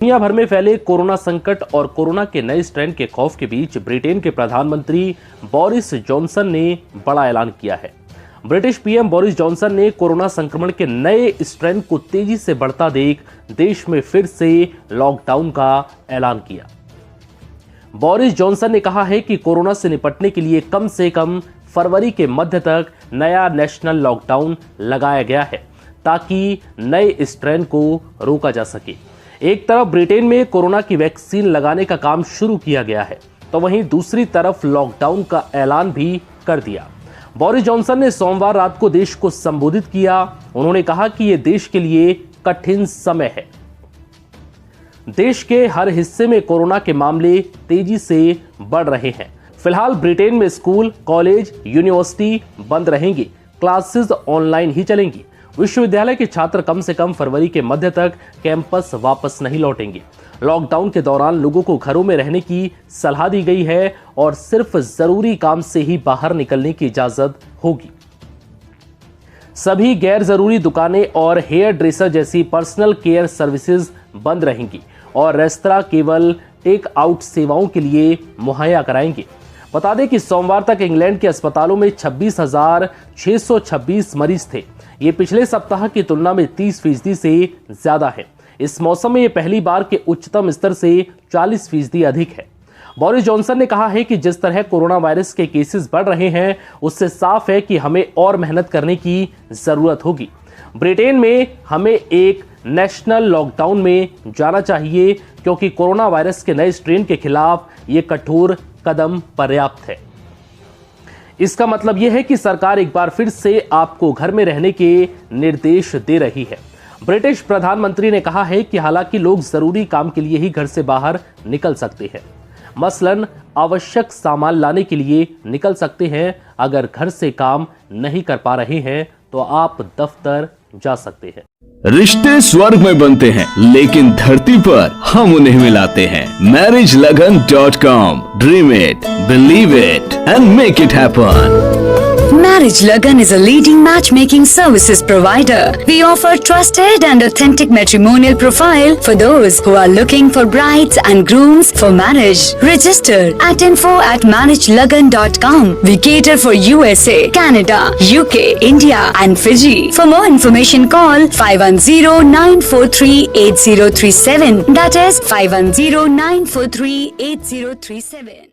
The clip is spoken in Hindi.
दुनिया भर में फैले कोरोना संकट और कोरोना के नए स्ट्रेन के खौफ के बीच ब्रिटेन के प्रधानमंत्री बोरिस जॉनसन ने बड़ा ऐलान किया है। ब्रिटिश पीएम बोरिस जॉनसन ने कोरोना संक्रमण के नए स्ट्रेन को तेजी से बढ़ता देख देश में फिर से लॉकडाउन का ऐलान किया। बोरिस जॉनसन ने कहा है कि कोरोना से निपटने के लिए कम से कम फरवरी के मध्य तक नया नेशनल लॉकडाउन लगाया गया है ताकि नए स्ट्रेन को रोका जा सके। एक तरफ ब्रिटेन में कोरोना की वैक्सीन लगाने का काम शुरू किया गया है, तो वहीं दूसरी तरफ लॉकडाउन का ऐलान भी कर दिया। बोरिस जॉनसन ने सोमवार रात को देश को संबोधित किया। उन्होंने कहा कि यह देश के लिए कठिन समय है। देश के हर हिस्से में कोरोना के मामले तेजी से बढ़ रहे हैं। फिलहाल ब्रिटेन में स्कूल, कॉलेज, यूनिवर्सिटी बंद रहेंगी, क्लासेस ऑनलाइन ही चलेंगी। विश्वविद्यालय के छात्र कम से कम फरवरी के मध्य तक कैंपस वापस नहीं लौटेंगे। लॉकडाउन के दौरान लोगों को घरों में रहने की सलाह दी गई है और सिर्फ जरूरी काम से ही बाहर निकलने की इजाजत होगी। सभी गैर जरूरी दुकानें और हेयर ड्रेसर जैसी पर्सनल केयर सर्विसेज बंद रहेंगी और रेस्तरां केवल टेक आउट सेवाओं के लिए मुहैया कराएंगे। बता दें कि सोमवार तक इंग्लैंड के अस्पतालों में 26,626 मरीज थे। ये पिछले सप्ताह की तुलना में 30% से ज्यादा है। इस मौसम में ये पहली बार के उच्चतम स्तर से 40% अधिक है। बोरिस जॉनसन ने कहा है कि जिस तरह कोरोना वायरस के केसेस बढ़ रहे हैं, उससे साफ है कि हमें और मेहनत करने की जरूरत होगी। ब्रिटेन में हमें एक नेशनल लॉकडाउन में जाना चाहिए क्योंकि कोरोना वायरस के नए स्ट्रेन के खिलाफ ये कठोर कदम पर्याप्त है। इसका मतलब यह है कि सरकार एक बार फिर से आपको घर में रहने के निर्देश दे रही है। ब्रिटिश प्रधानमंत्री ने कहा है कि हालांकि लोग जरूरी काम के लिए ही घर से बाहर निकल सकते हैं, मसलन आवश्यक सामान लाने के लिए निकल सकते हैं। अगर घर से काम नहीं कर पा रहे हैं तो आप दफ्तर जा सकते हैं। रिश्ते स्वर्ग में बनते हैं, लेकिन धरती पर हम उन्हें मिलाते हैं। MarriageLagan.com, Dream it, believe it, and make it happen. Marriage Lagan is a leading matchmaking services provider. We offer trusted and authentic matrimonial profile for those who are looking for brides and grooms for marriage. Register at info@marriagelagan.com. We cater for USA, Canada, UK, India and Fiji. For more information call 510-943-8037. That is 510-943-8037.